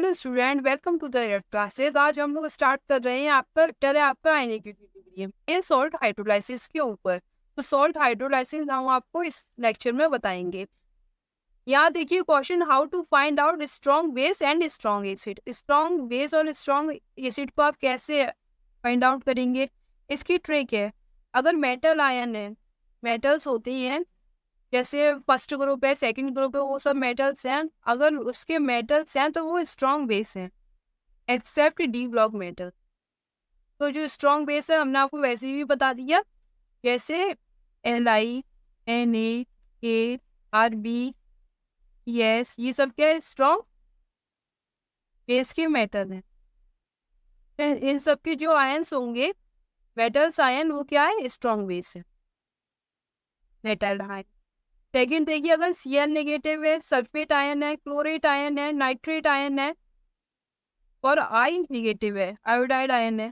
Hello student, welcome to the classes. आज हम लोग स्टार्ट कर रहे हैं आपका चैप्टर है आपका ये सॉल्ट हाइड्रोलाइसिस के ऊपर। तो सॉल्ट हाइड्रोलाइसिस हम आपको इस लेक्चर में बताएंगे। यहाँ देखिए question, how to find out strong base and strong acid. Strong base और स्ट्रॉन्ग एसिड को आप कैसे फाइंड आउट करेंगे? इसकी ट्रिक है, अगर मेटल आयन है, मेटल्स होते हैं जैसे फर्स्ट ग्रुप है, सेकंड ग्रुप है, वो सब मेटल्स हैं। अगर उसके मेटल्स हैं तो वो स्ट्रॉन्ग बेस हैं, एक्सेप्ट डी ब्लॉक मेटल। तो जो स्ट्रॉन्ग बेस है हमने आपको वैसे भी बता दिया, जैसे Li, Na, K, Rb, Es, ये सब क्या है? स्ट्रॉन्ग बेस के मेटल हैं। इन सब के जो आयन्स होंगे, मेटल्स आयन, वो क्या है? स्ट्रॉन्ग बेस है, मेटल आयन। सेकेंड देखिए, अगर Cl नेगेटिव है, सल्फेट आयन है, क्लोरेट आयन है, नाइट्रेट आयन है और आई नेगेटिव है, आयोडाइड आयन है,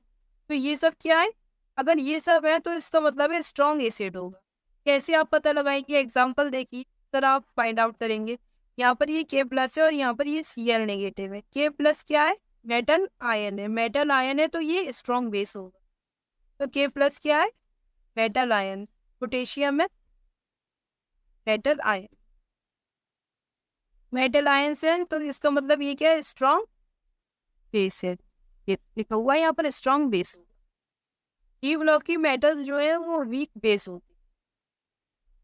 तो ये सब क्या है? अगर ये सब है तो इसका मतलब है स्ट्रॉन्ग एसिड होगा। कैसे आप पता लगाएंगे? एग्जांपल देखिए, सर आप फाइंड आउट करेंगे। यहाँ पर ये K प्लस है और यहाँ पर ये Cl नेगेटिव है। K प्लस क्या है? मेटल आयन है, मेटल आयन है तो ये स्ट्रॉन्ग बेस होगा। तो K प्लस क्या है? Metal ion. पोटेशियम है, मेटल आयन। मेटल आयन से तो इसका मतलब ये क्या है? स्ट्रॉन्ग बेस है। ये लिखा हुआ है यहाँ पर स्ट्रॉन्ग बेस होगा। ई ब्लॉक की मेटल्स जो है वो वीक बेस होती है।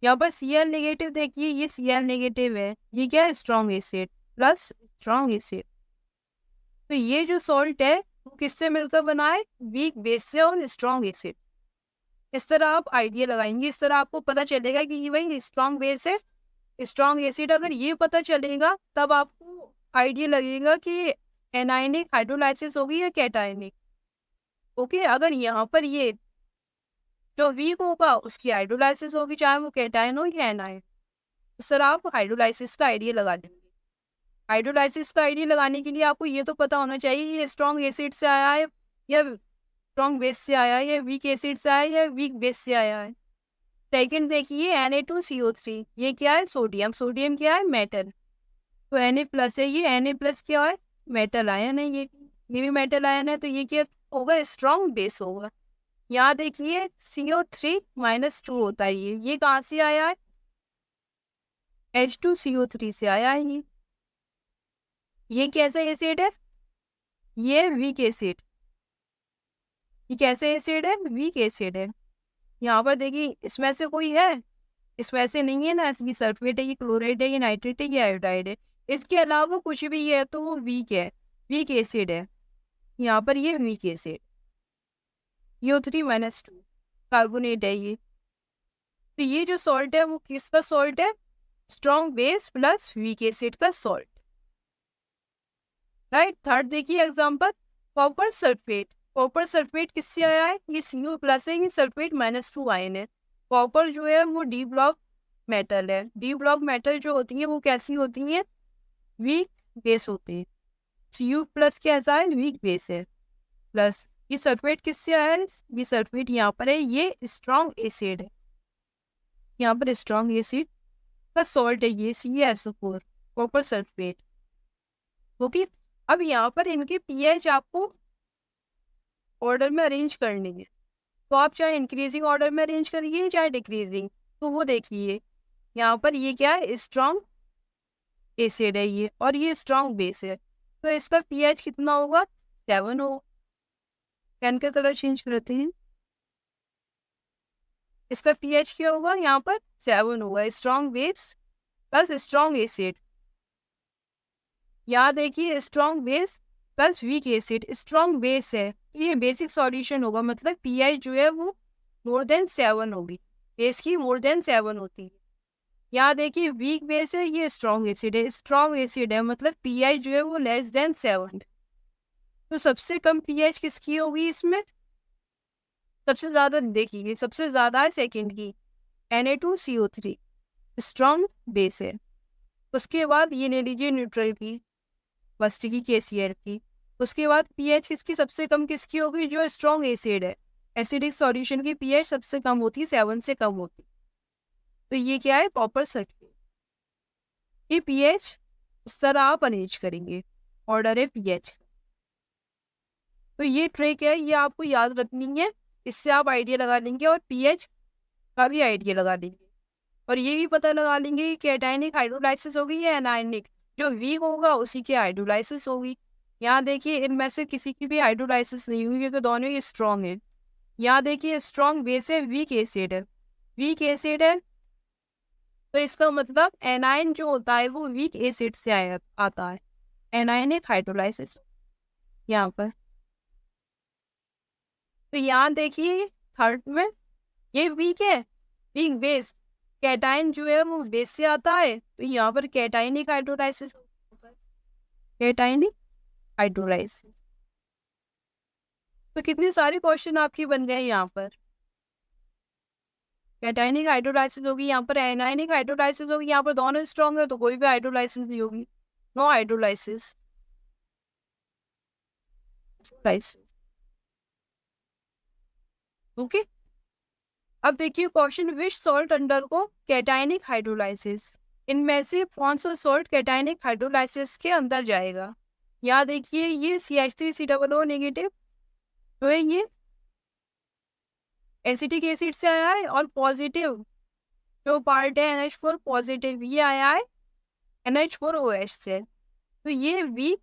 यहाँ पर Cl नेगेटिव देखिए, ये Cl नेगेटिव है, ये क्या है? Strong acid plus strong acid. तो ये जो सॉल्ट है वो किससे मिलकर बना है? वीक बेस से और स्ट्रॉन्ग एसिड। इस तरह आप आइडिया लगाएंगे, इस तरह आपको पता चलेगा कि ये भाई स्ट्रॉन्ग बेस है, स्ट्रॉन्ग एसिड। अगर ये पता चलेगा तब आपको आइडिया लगेगा कि एनायनिक हाइड्रोलाइसिस होगी या कैटायनिक। ओके, अगर यहाँ पर ये जो वीक होगा उसकी हाइड्रोलाइसिस होगी, चाहे वो कैटायन हो या एनायन। इस तरह आप हाइड्रोलाइसिस का आइडिया लगा देंगे। हाइड्रोलाइसिस का आइडिया लगाने के लिए आपको ये तो पता होना चाहिए ये स्ट्रॉन्ग एसिड से आया है या स्ट्रॉन्ग बेस से आया है, या वीक एसिड से आया है या वीक बेस से आया है। सेकेंड देखिए, Na2CO3, ये क्या है? सोडियम। सोडियम क्या है? मेटल। तो Na प्लस है, ये Na प्लस क्या है? मेटल आयन है, ये भी मेटल आयन है, तो ये क्या होगा? स्ट्रॉन्ग बेस होगा। यहाँ देखिए CO3-2 होता है, ये कहाँ से आया है? H2CO3 से आया है। ये कैसा एसिड है? ये वीक एसिड। ये कैसे एसिड है? वीक एसिड है। यहाँ पर देखिए, इसमें से कोई है? इसमें से नहीं है ना, ये सल्फेट है, ये क्लोराइड है, ये नाइट्रेट है, ये आयोडाइड है। इसके अलावा कुछ भी है तो वो वीक है, वीक एसिड है। यहाँ पर ये वीक एसिड, CO3-2 कार्बोनेट है ये। तो ये जो सॉल्ट है वो किसका सॉल्ट है? Strong base plus weak acid का सॉल्ट, राइट। थर्ड देखिए example, copper sulphate. Copper sulphate किससे आया है? ये CO प्लस है, ये सल्फेट-2 आयन है। कॉपर जो है वो डी ब्लॉक मेटल है। डी ब्लॉक मेटल जो होती है वो कैसी होती है? वीक बेस होती है। CO प्लस कैसा है? वीक बेस है। प्लस ये सल्फेट किससे आया है? ये सल्फेट यहाँ पर है, ये स्ट्रॉन्ग एसिड है। यहाँ पर स्ट्रॉन्ग एसिड का सॉल्ट है ये CaSO4, कॉपर सल्फेट। ओके, अब यहाँ पर इनके pH आपको ऑर्डर में अरेंज करनी है। तो आप चाहे इंक्रीजिंग ऑर्डर में अरेंज करिए चाहे डिक्रीजिंग। तो वो देखिए, यहाँ पर ये क्या है? स्ट्रॉन्ग एसिड है ये, और ये स्ट्रॉन्ग बेस है, तो इसका pH कितना होगा? 7 होगा। पेन का कलर चेंज करते हैं, इसका pH क्या होगा? यहाँ पर 7 होगा। Strong base plus strong acid. यहाँ देखिए, strong base plus weak acid. Strong base है तो ये बेसिक सॉल्यूशन होगा, मतलब pH जो है वो मोर देन 7 होगी, बेस की मोर देन 7 होती है। यहाँ देखिए, वीक बेस है, ये स्ट्रॉन्ग एसिड है, स्ट्रॉन्ग एसिड है, मतलब pH जो है वो लेस देन 7। तो सबसे कम pH किसकी होगी इसमें? सबसे ज्यादा देखिए, सबसे ज्यादा है सेकेंड की, Na2CO3, स्ट्रॉन्ग बेस है। उसके बाद ये ले लीजिए न्यूट्रल की, फर्स्ट की KCl की। उसके बाद pH किसकी सबसे कम किसकी होगी? जो स्ट्रॉन्ग एसिड है, एसिडिक सॉल्यूशन की pH सबसे कम होती है, 7 से कम होती है। तो ये क्या है? Copper sulphate. ये pH इस तरह आप अरेंज करेंगे। ऑर्डर है पीएच। तो ये ट्रिक है, ये आपको याद रखनी है, इससे आप आइडिया लगा लेंगे और पीएच का भी आइडिया लगा लेंगे। और ये भी पता लगा लेंगे कि कैटायनिक हाइड्रोलाइसिस होगी या एनायनिक, जो वीक होगा उसी की हाइड्रोलाइसिस होगी। यहाँ देखिए इनमें से किसी की भी हाइड्रोलाइसिस नहीं हुई क्योंकि दोनों ही स्ट्रॉन्ग है। यहाँ देखिए स्ट्रॉन्ग बेस है, वीक एसिड है, वीक एसिड है, तो इसका मतलब एनायन जो होता है वो वीक एसिड से आता है, एनायनिक हाइड्रोलाइसिस यहाँ पर। तो यहाँ देखिए थर्ड में ये वीक है, वीक बेस, कैटायन जो है वो बेस से आता है, तो यहाँ पर कैटायनिक हाइड्रोलाइसिस, कैटायनिक हाइड्रोलाइसिस। तो कितने सारे क्वेश्चन आपके बन गए यहाँ पर। कैटायनिक हाइड्रोलाइसिस होगी, यहाँ पर एनायनिक हाइड्रोलाइसिस होगी, यहाँ पर दोनों स्ट्रॉन्ग है तो कोई भी हाइड्रोलाइसिस नहीं होगी, नो हाइड्रोलाइसिस। ओके, अब देखिए क्वेश्चन, विच सॉल्ट अंडर को कैटायनिक हाइड्रोलाइसिस, इनमें से कौन सा सॉल्ट कैटायनिक हाइड्रोलाइसिस के अंदर जाएगा। यहाँ देखिए ये CH3COO नेगेटिव तो है, ये एसिटिक एसिड से आया है, और पॉजिटिव जो पार्ट है NH4 पॉजिटिव ये आया है NH4OH से, तो ये वीक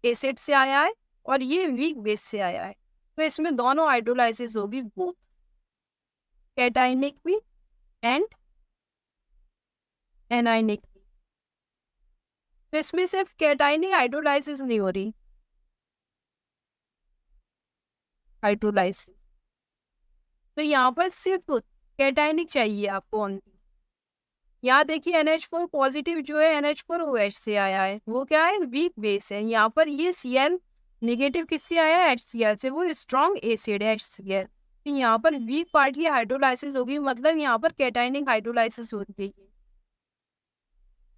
एसिड से आया है और ये वीक बेस से आया है, तो इसमें दोनों हाइड्रोलाइसिस होगी, बोथ कैटायनिक भी एंड एनायनिक भी। तो इसमें सिर्फ कैटायनिक हाइड्रोलाइसिस नहीं हो रही, हाइड्रोलाइसिस, तो यहाँ पर सिर्फ कैटायनिक चाहिए आपको ओनली। यहाँ देखिए NH4 पॉजिटिव जो है NH4OH से आया है, वो क्या है, वीक बेस है। यहाँ पर ये Cl नेगेटिव किससे आया है, HCl से, वो स्ट्रॉन्ग एसिड है HCl। तो यहाँ पर वीक पार्ट की हाइड्रोलाइसिस होगी, मतलब यहाँ पर कैटायनिक हाइड्रोलाइसिस होगी,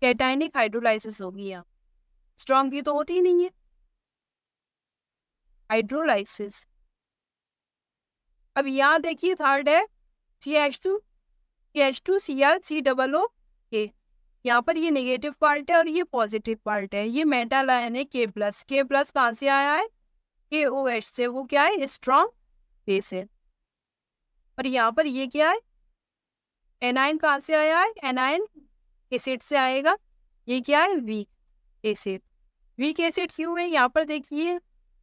कैटायनिक हाइड्रोलाइसिस होगी, यहाँ स्ट्रॉन्ग की तो होती ही नहीं है हाइड्रोलाइसिस। अब यहाँ देखिए थर्ड है CH2Cl COO, यहाँ पर ये नेगेटिव पार्ट है और ये पॉजिटिव पार्ट है, ये मेटल आयन है K+, कहाँ से आया है, KOH से, वो क्या है, स्ट्रॉन्ग बेस है। और यहाँ पर ये क्या है, एनायन कहाँ से आया है, एनायन एसिड से आएगा, ये क्या है, वीक एसिड। वीक एसिड क्यों है, यहाँ पर देखिए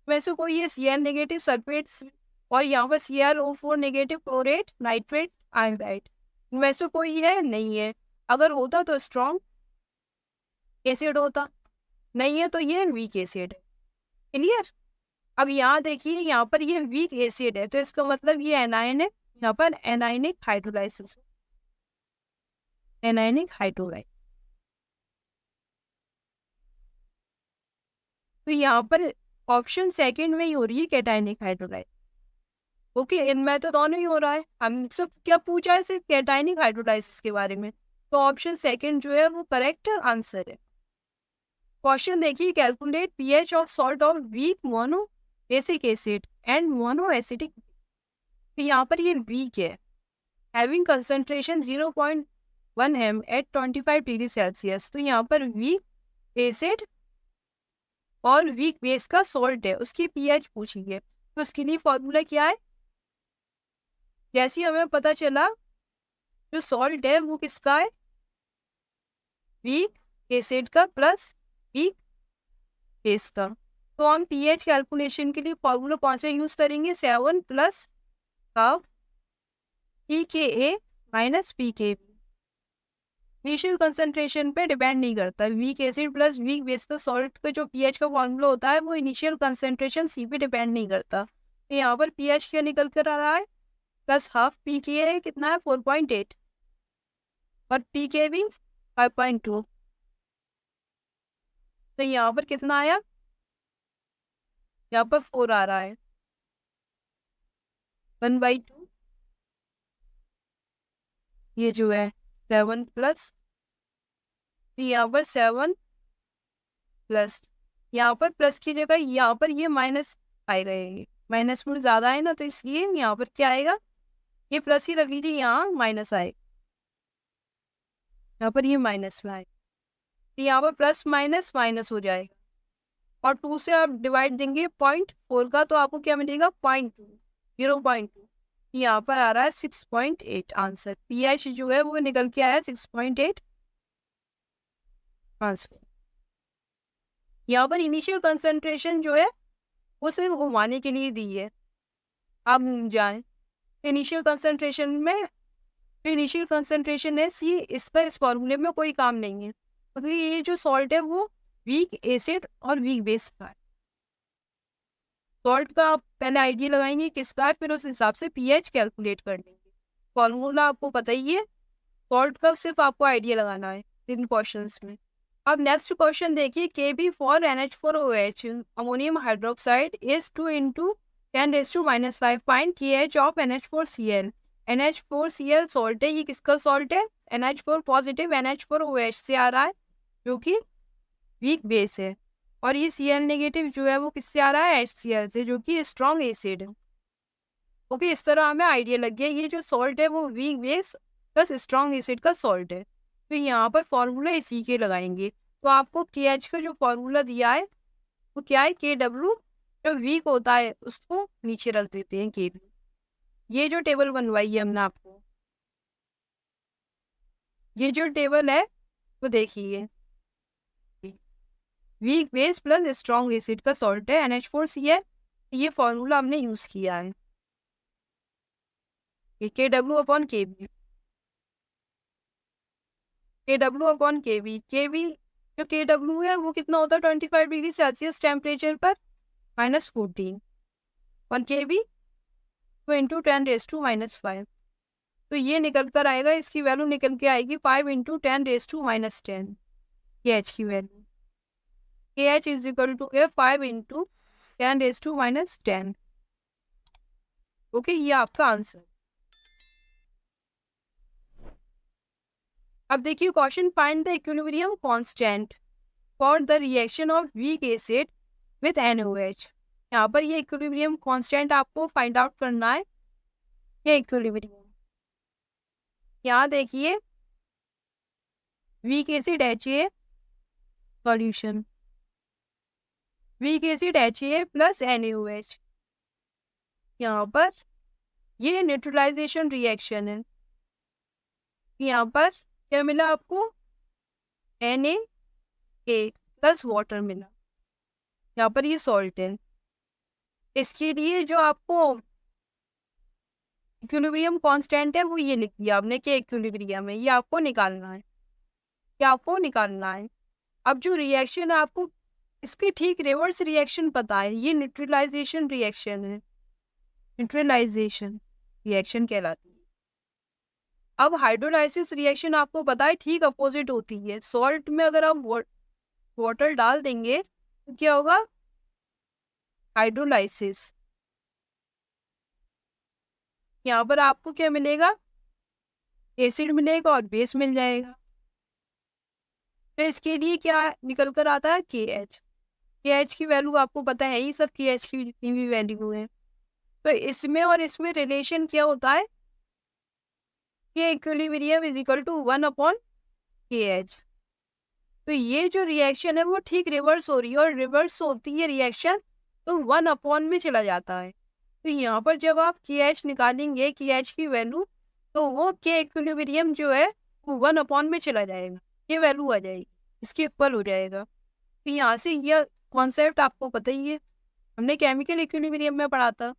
वैसे कोई ये Cl नेगेटिव सल्फेट और यहाँ पर CrO4 negative chlorate nitrate iodide, वैसे कोई है नहीं है, अगर होता तो स्ट्रॉन्ग एसिड होता, नहीं है तो ये वीक एसिड है। क्लियर। अब यहाँ देखिए यहाँ पर ये वीक एसिड है, तो इसका मतलब ये एनायन है, यहाँ पर एनायनिक हाइड्रोलाइसिस, एनायनिक हाइड्रोलाइसिस। तो यहाँ पर ऑप्शन सेकंड में ही हो रही है कैटायनिक हाइड्रोलाइसिस। ओके, इनमें तो दोनों ही हो रहा है, हम सब क्या पूछा है, सिर्फ कैटायनिक हाइड्रोलाइसिस के बारे में, तो ऑप्शन सेकंड जो है वो करेक्ट आंसर है। क्वेश्चन देखिए, calculate pH of salt of weak mono एसिक एसिड एंड मोनो एसिटिक। तो यहाँ पर ये वीक है, having concentration 0.1 m at 25 degree Celsius, तो यहाँ पर वीक एसिड और वीक बेस का सॉल्ट है, उसकी पीएच पूछिए, तो उसके लिए फॉर्मूला क्या है, जैसे हमें पता चला जो सॉल्ट है वो किसका है, वीक एसिड का प्लस वीक बेस का, तो हम पीएच कैलकुलेशन के लिए फॉर्मूला कौन सा यूज करेंगे, 7 plus half pKa minus pKb। Initial concentration पे डिपेंड नहीं करता, weak acid plus week base का सॉल्ट का जो पीएच का फॉर्मूला होता है वो इनिशियल कंसंट्रेशन सी पे डिपेंड नहीं करता। तो यहाँ पर पीएच क्या निकल कर आ रहा है, प्लस हाफ pKa कितना है 4.8 और pKb 5.2, तो यहाँ पर कितना आया, यहाँ पर 4 आ रहा है, 1/2, ये जो है 7 प्लस, यहाँ पर 7 प्लस, यहाँ पर प्लस की जगह यहाँ पर ये माइनस आएगा, ये माइनस में ज़्यादा है ना, तो इसलिए यहाँ पर क्या आएगा, ये प्लस ही रख लीजिए, यहाँ माइनस आएगा, यहाँ पर ये माइनस में आएगा, तो यहाँ पर प्लस माइनस माइनस हो जाएगा, और 2 से आप डिवाइड देंगे 0.4 का तो आपको क्या मिलेगा 0.2, 0.2। यहाँ पर आ रहा है 6.8 आंसर। पीएच जो है वो निकल के आया 6.8 आंसर। यहाँ पर इनिशियल कंसंट्रेशन जो है वो सिर्फ घुमाने के लिए दी है, आप जाएं इनिशियल कंसंट्रेशन में। इनिशियल कंसंट्रेशन है सी, इसका इस फॉर्मूले में कोई काम नहीं है, क्योंकि ये जो सॉल्ट है वो वीक एसिड और वीक बेस का है। सॉल्ट का आप पहले आइडिया लगाएंगे किसका है, फिर उस हिसाब से पीएच कैलकुलेट कर लेंगे। फॉर्मूला आपको पता ही है, सॉल्ट का सिर्फ आपको आइडिया लगाना है इन क्वेश्चंस में। अब नेक्स्ट क्वेश्चन देखिए, Kb for NH4OH ammonium hydroxide is 2 × 10⁻⁵ find KH of NH4Cl। NH4Cl salt है, ये किसका सॉल्ट है, NH4 पॉजिटिव NH4OH से आ रहा है जो कि वीक बेस है, और ये Cl नेगेटिव जो है वो किससे आ रहा है, HCl से जो कि स्ट्रॉन्ग एसिड है। ओके, इस तरह हमें आइडिया लग गया ये जो सॉल्ट है वो weak base plus strong acid का सॉल्ट है। तो यहाँ पर फॉर्मूला इसी के लगाएंगे, तो आपको KH का जो फॉर्मूला दिया है वो क्या है, KW, जो वीक होता है उसको नीचे रख देते हैं KB। ये जो टेबल बनवाई है हमने आपको, ये जो टेबल है वो देखिए, weak base plus strong acid का सॉल्ट है NH4Cl, ये फॉर्मूला हमने यूज किया है, KW/KB, KW/KB। KB जो KW है वो कितना होता है, 25 डिग्री सेल्सियस टेम्परेचर पर -14, और KB तो इंटू 10⁻⁵। तो ये निकल कर आएगा, इसकी वैल्यू निकल के आएगी 5 × 10⁻⁻10 KH की value. KH is equal to 5 × 10⁻⁻10। Okay, ये आपका आंसर। अब देखिए question, find the equilibrium constant for the reaction of weak acid with NaOH। यहाँ पर ये इक्विलिब्रियम कांस्टेंट आपको फाइंड आउट करना है। ये इक्विलिब्रियम, यहाँ देखिए weak acid HA solution, weak acid HA plus NaOH, यहाँ पर ये न्यूट्रलाइजेशन रिएक्शन है। यहाँ पर क्या मिला आपको, Na प्लस वाटर मिला, यहाँ पर ये सॉल्ट है। इसके लिए जो आपको इक्विलिब्रियम कांस्टेंट है वो ये लिख दिया आपने कि इक्विलिब्रियम है, ये आपको निकालना है, क्या आपको निकालना है। अब जो रिएक्शन है आपको इसके ठीक रिवर्स रिएक्शन पता है, ये न्यूट्रलाइजेशन रिएक्शन है, न्यूट्रलाइजेशन रिएक्शन कहलाती है। अब हाइड्रोलाइसिस रिएक्शन आपको पता है ठीक अपोजिट होती है। सॉल्ट में अगर आप वाटर डाल देंगे तो क्या होगा, हाइड्रोलाइसिस। यहाँ पर आपको क्या मिलेगा, एसिड मिलेगा और बेस मिल जाएगा। तो इसके लिए क्या निकल कर आता है, KH। KH की वैल्यू आपको पता है ही, सब KH की जितनी भी वैल्यू है। तो इसमें और इसमें रिलेशन क्या होता है, कि equilibrium is equal to 1/KH। तो ये जो रिएक्शन है वो ठीक रिवर्स हो रही है, और रिवर्स होती है रिएक्शन तो 1/ में चला जाता है। तो यहाँ पर जब आप KH निकालेंगे, KH की वैल्यू, तो वो K इक्विलिब्रियम जो है वो 1/ में चला जाएगा, ये वैल्यू आ जाएगी, इसके इक्वल हो जाएगा। तो यहाँ से यह कॉन्सेप्ट आपको पता ही है, हमने केमिकल इक्विलिब्रियम में पढ़ा था।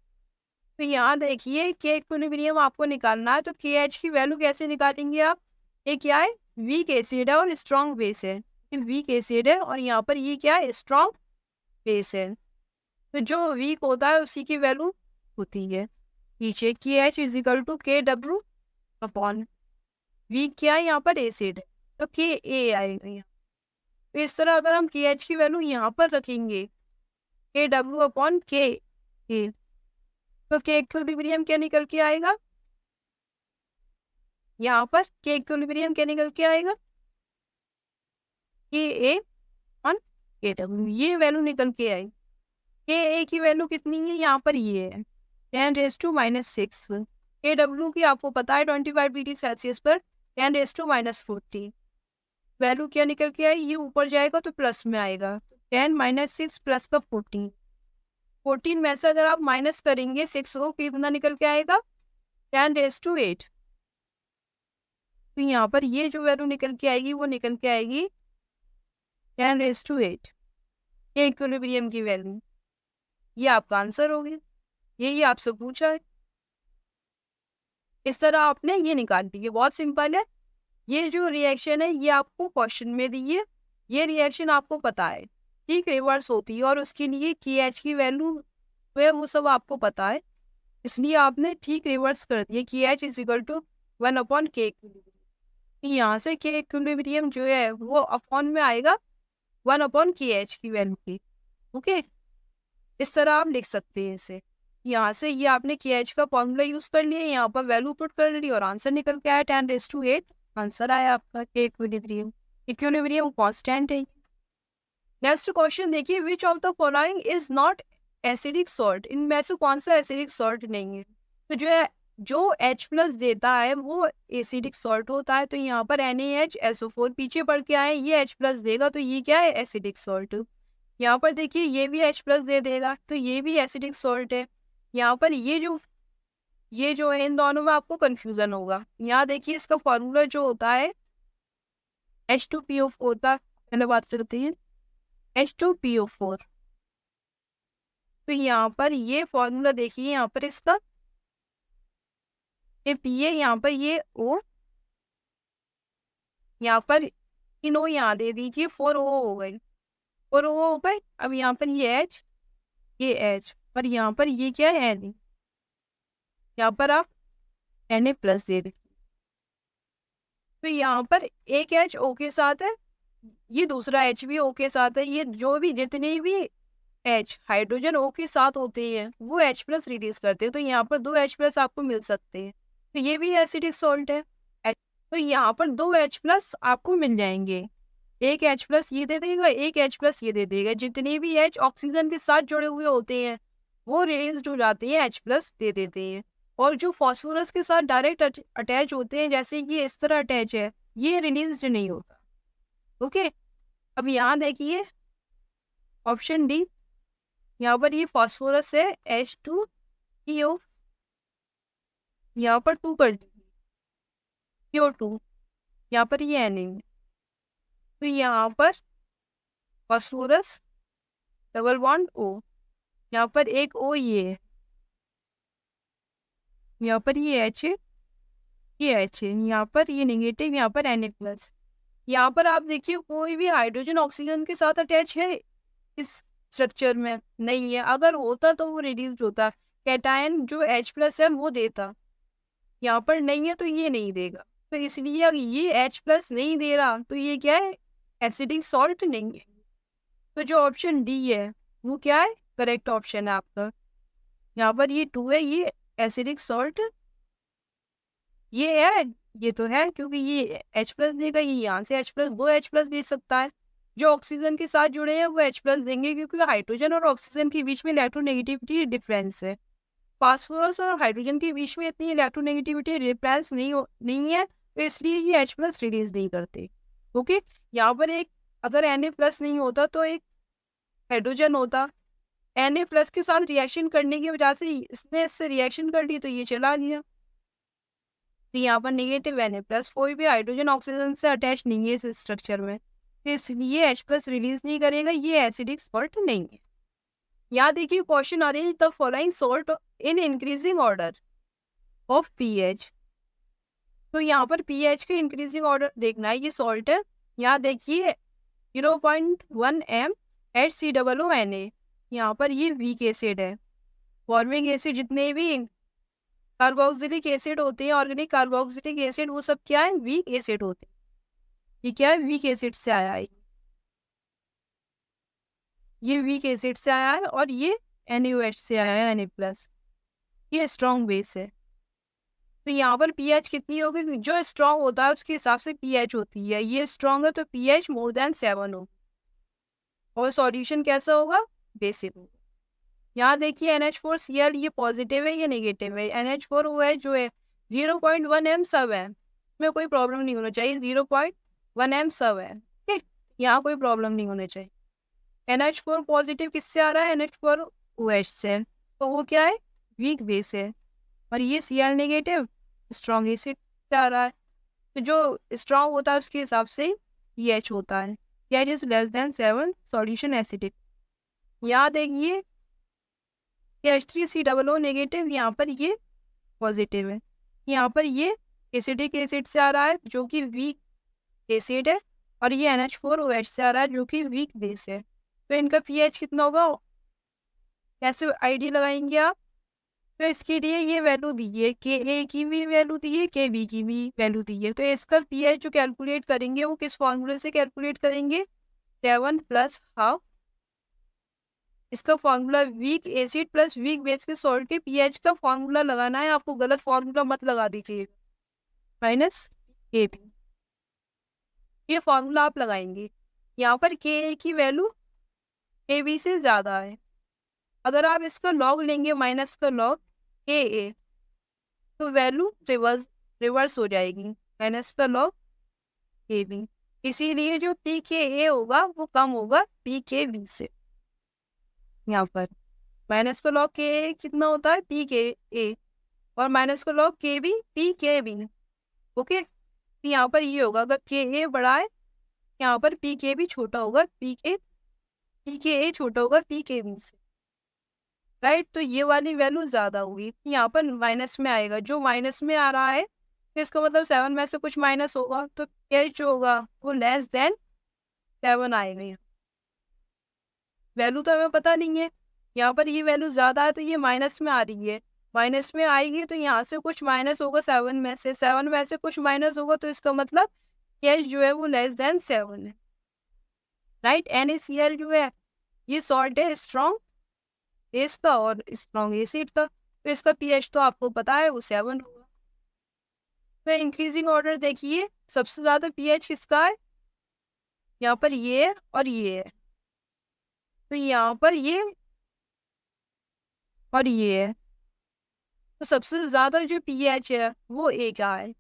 तो यहाँ देखिए K इक्विलिब्रियम आपको निकालना है, तो KH की वैल्यू कैसे निकालेंगे आप, ये क्या है, वीक एसिड है और स्ट्रॉन्ग बेस है, वीक एसिड है और यहाँ पर ये क्या है, स्ट्रॉन्ग बेस है। तो जो वीक होता है उसी की वैल्यू होती है नीचे, KH is equal to KW/, weak क्या है यहाँ पर एसिड है तो Ka आएगा यहाँ। तो इस तरह अगर हम KH की वैल्यू यहाँ पर रखेंगे KW/Ka, तो K इक्विलिब्रियम क्या निकल के आएगा, यहाँ पर K इक्विलिब्रियम क्या निकल के आएगा, Ka/Kw, ये वैल्यू निकल के आई। Ka की वैल्यू कितनी है, यहाँ पर ये है 10⁻⁶। Kw की आपको पता है 25 डिग्री सेल्सियस पर 10⁻⁴। वैल्यू क्या निकल के आई, ये ऊपर जाएगा तो प्लस में आएगा, 10 माइनस 6 प्लस का 14, 14 में से अगर आप माइनस करेंगे 6 को, कितना निकल के आएगा? 10⁸ तो यहाँ पर ये जो वैल्यू निकल के आएगी वो निकल के आएगी 10⁸ ये इक्विलिब्रियम की वैल्यू। ये आपका आंसर हो गया, यही आपसे पूछा है। इस तरह आपने ये निकाल ली, बहुत सिंपल है। ये जो रिएक्शन है ये आपको क्वेश्चन में दी है, ये रिएक्शन आपको पता है, ठीक, रिवर्स होती है और उसके लिए KH की वैल्यू है वो सब आपको पता है, इसलिए आपने ठीक रिवर्स कर दिया। KH is equal to 1/K equilibrium. यहाँ से K इक्विलिब्रियम जो है वो अपॉन में आएगा 1/KH की वैल्यू की। ओके, इस तरह आप लिख सकते हैं इसे। यहाँ से ये आपने KH का फॉर्मूला यूज कर लिया, यहाँ पर वैल्यू पुट कर ली और आंसर निकल के आया 10⁸ आंसर आया आपका K इक्विलिब्रियम। इक्विलिब्रियम कांस्टेंट है। नेक्स्ट क्वेश्चन देखिए, which of the following is not acidic salt, इनमें से कौन सा एसिडिक सॉल्ट नहीं है? तो जो H+ देता है वो एसिडिक सॉल्ट होता है। तो यहाँ पर NaHSO4 पीछे पढ़ के आए, ये H+ देगा तो ये क्या है? Acidic salt. यहाँ पर देखिए ये भी H+ दे देगा तो ये भी एसिडिक सॉल्ट है। यहाँ पर ये जो है इन दोनों में आपको कंफ्यूजन होगा। यहाँ देखिए इसका फॉर्मूला जो होता है H2PO4 का, पहले बात करते हैं H2PO4। तो यहाँ पर ये फॉर्मूला देखिए, यहाँ पर इसका ये P है, यहाँ पर ये O, यहाँ पर इन O यहाँ दे दीजिए, 4O हो गई, 4O हो गए। अब यहाँ पर ये H, ये H, और यहाँ पर ये क्या है? Na। यहाँ पर आप Na+ दे दें। तो यहाँ पर एक H O के साथ है, ये दूसरा H भी O के साथ है। ये जो भी जितने भी H हाइड्रोजन O के साथ होते हैं वो H+ रिलीज करते हैं। तो यहाँ पर 2 H+ आपको मिल सकते हैं, तो ये भी एसिडिक सॉल्ट है। तो यहाँ पर 2 H+ आपको मिल जाएंगे, एक H+ ये दे देगा, एक H+ ये दे देगा। जितने भी H ऑक्सीजन के साथ जुड़े हुए होते हैं वो रिलीज हो जाते हैं, H+ दे देते हैं। और जो फॉस्फोरस के साथ डायरेक्ट अटैच होते हैं, जैसे ये इस तरह अटैच है, ये रिलीज नहीं होता। ओके, अब यहाँ देखिए ऑप्शन डी, यहाँ पर ये फॉस्फोरस है H2PO, यहाँ पर 2 कर दीजिए CO2, यहाँ पर ये Na है। तो यहाँ पर फॉस्फोरस डबल बॉन्ड O, यहाँ पर एक O ये है, यहाँ पर ये H है, ये H है, यहाँ पर ये नेगेटिव, यहाँ पर Na+। यहाँ पर आप देखिए कोई भी हाइड्रोजन ऑक्सीजन के साथ अटैच है इस स्ट्रक्चर में? नहीं है। अगर होता तो वो रिड्यूस्ड होता, कैटायन जो H+ है वो देता। यहाँ पर नहीं है तो ये नहीं देगा। तो इसलिए अगर ये H+ नहीं दे रहा तो ये क्या है? एसिडिक सॉल्ट नहीं है। तो जो ऑप्शन डी है वो क्या है? करेक्ट ऑप्शन है आपका। यहाँ पर ये 2 है, ये एसिडिक सॉल्ट ये है, ये तो है क्योंकि ये H+ देगा, ये यहाँ से H+, वो H+ दे सकता है। जो ऑक्सीजन के साथ जुड़े हैं वो H+ देंगे क्योंकि हाइड्रोजन और ऑक्सीजन के बीच में इलेक्ट्रोनेगेटिविटी डिफरेंस है। फास्फोरस और हाइड्रोजन के बीच में इतनी इलेक्ट्रोनेगेटिविटी डिफरेंस नहीं है, तो इसलिए ये H+ रिलीज नहीं करते। ओके, यहाँ पर एक अगर Na+ नहीं होता तो एक हाइड्रोजन होता, Na+ के साथ रिएक्शन करने की वजह से इसने इससे रिएक्शन कर ली तो ये चला गया। तो यहाँ पर नेगेटिव Na+, कोई भी हाइड्रोजन ऑक्सीजन से अटैच नहीं है इस स्ट्रक्चर में, तो इसलिए H+ रिलीज नहीं करेगा, ये एसिडिक सॉल्ट नहीं है। यहाँ देखिए question arrange the following salt in increasing order of pH। तो यहाँ पर pH के इंक्रीजिंग ऑर्डर देखना है, ये सॉल्ट है। यहाँ देखिए 0.1 m HCOO Na, यहाँ पर ये वीक एसिड है। फॉर्मिंग एसिड जितने भी कार्बोक्सिलिक एसिड होते हैं, ऑर्गेनिक कार्बोक्सिलिक एसिड, वो सब क्या है? वीक एसिड होते हैं। ये क्या है? वीक एसिड से आया है, ये वीक एसिड से आया है, और ये NaOH से आया है, Na+। ये स्ट्रॉन्ग बेस है। तो यहाँ पर pH कितनी होगी? जो स्ट्रॉन्ग होता है उसके हिसाब से pH होती है। ये स्ट्रॉन्ग है तो pH मोर देन 7 हो, और सॉल्यूशन कैसा होगा? बेसिक होगा। यहाँ देखिए NH4Cl, ये पॉजिटिव है, ये नेगेटिव है। NH4OH जो है 0.1 m सब है, इसमें कोई प्रॉब्लम नहीं होना चाहिए, 0.1 m सब है, ठीक, यहाँ कोई प्रॉब्लम नहीं होना चाहिए। NH4 पॉजिटिव किससे आ रहा है? NH4 OH से, तो वो क्या है? वीक बेस है। और ये Cl नेगेटिव स्ट्रॉन्ग एसिड से आ रहा है, तो जो स्ट्रॉन्ग होता है उसके हिसाब से pH होता है, pH is less than 7, solution acidic. यहाँ देखिए H3COO नेगेटिव, यहाँ पर ये पॉजिटिव है, यहाँ पर ये एसिडिक एसिड से आ रहा है जो कि वीक एसिड है, और ये NH4OH से आ रहा है जो कि वीक बेस है। तो इनका pH कितना होगा? कैसे आईडी लगाएंगे आप? तो इसके लिए ये वैल्यू दी है, Ka की भी वैल्यू दी है, Kb की भी वैल्यू दी है। तो इसका pH जो कैलकुलेट करेंगे वो किस फॉर्मूले से कैलकुलेट करेंगे? 7 प्लस हाफ, इसका formula weak acid plus weak base के सॉल्ट के pH का फॉर्मूला लगाना है आपको, गलत फॉर्मूला मत लगा दीजिए, माइनस Kb, ये फॉर्मूला आप लगाएंगे। यहाँ पर Ka की वैल्यू Kb से ज़्यादा है, अगर आप इसका लॉग लेंगे माइनस का लॉग Ka, तो वैल्यू रिवर्स हो जाएगी, माइनस का लॉग Kb, इसीलिए जो pKa होगा वो कम होगा pKb से। यहाँ पर माइनस का लॉग Ka कितना होता है? pKa, और माइनस का लॉग Kb pKb। ओके, तो यहाँ पर ये होगा, अगर Ka बड़ा है यहाँ पर pKb छोटा होगा, pKa छोटा होगा pKb से, राइट। तो ये वाली वैल्यू ज्यादा होगी, यहाँ पर माइनस में आएगा, जो माइनस में आ रहा है तो इसका मतलब 7 में से कुछ माइनस होगा, तो pH जो होगा वो लेस देन 7 आएगा। वैल्यू तो हमें पता नहीं है, यहाँ पर ये वैल्यू ज्यादा है तो ये माइनस में आ रही है, माइनस में आएगी तो यहाँ से कुछ माइनस होगा, 7 में से कुछ माइनस होगा, तो इसका मतलब pH जो है वो लेस देन 7 है, राइट। NaCl जो है ये सॉल्ट है स्ट्रॉन्ग बेस का और स्ट्रॉन्ग एसिड का, तो इसका pH तो आपको पता है वो 7 होगा। तो इंक्रीजिंग ऑर्डर देखिए, सबसे ज्यादा pH किसका है? यहाँ पर ये है और ये है, तो यहाँ पर ये और ये है, तो सबसे ज्यादा जो pH है वो A का है।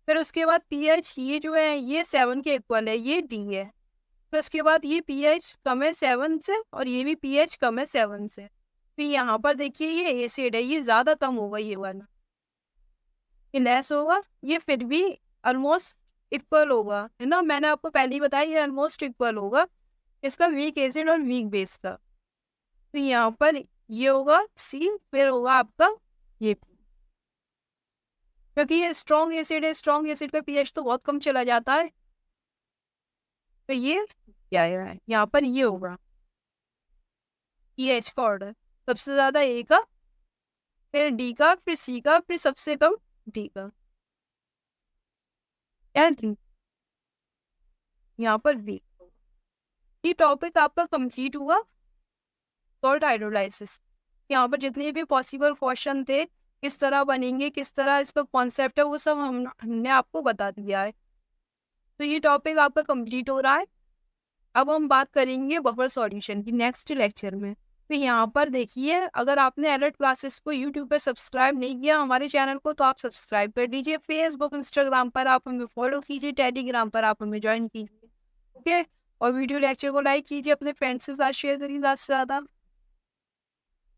फिर उसके बाद pH ये जो है ये 7 के इक्वल है, ये D है। फिर उसके बाद ये pH कम है 7 से और ये भी pH कम है 7 से। फिर यहाँ पर देखिए ये एसिड है, ये ज्यादा कम होगा, ये वाला ये लेस होगा, ये फिर भी ऑलमोस्ट इक्वल होगा, है ना। मैंने आपको पहले ही बताया ये ऑलमोस्ट इक्वल होगा इसका वीक एसिड और वीक बेस का। तो यहाँ पर ये होगा C, फिर होगा आपका ये P, क्योंकि ये स्ट्रॉन्ग एसिड है, स्ट्रॉन्ग एसिड का pH तो बहुत कम चला जाता है, तो ये क्या है यहाँ पर ये होगा pH का ऑर्डर, सबसे ज्यादा A का, फिर D का, फिर C का, फिर सबसे कम D का, यहाँ पर B। ये टॉपिक आपका कंप्लीट हुआ सॉल्ट हाइड्रोलाइसिस। यहाँ पर जितने भी पॉसिबल क्वेश्चन थे किस तरह बनेंगे, किस तरह इसका कॉन्सेप्ट है, वो सब हमने आपको बता दिया है। तो ये टॉपिक आपका कंप्लीट हो रहा है। अब हम बात करेंगे बफर सॉल्यूशन की नेक्स्ट लेक्चर में। तो यहाँ पर देखिए, अगर आपने अलर्ट क्लासेस को यूट्यूब पे सब्सक्राइब नहीं किया हमारे चैनल को, तो आप सब्सक्राइब कर दीजिए। फेसबुक इंस्टाग्राम पर आप हमें फॉलो कीजिए, टेलीग्राम पर आप हमें ज्वाइन कीजिए, ओके। और वीडियो लेक्चर को लाइक कीजिए, अपने फ्रेंड्स के साथ शेयर करिए ज़्यादा से ज़्यादा।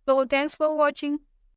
तो थैंक्स फॉर वॉचिंग।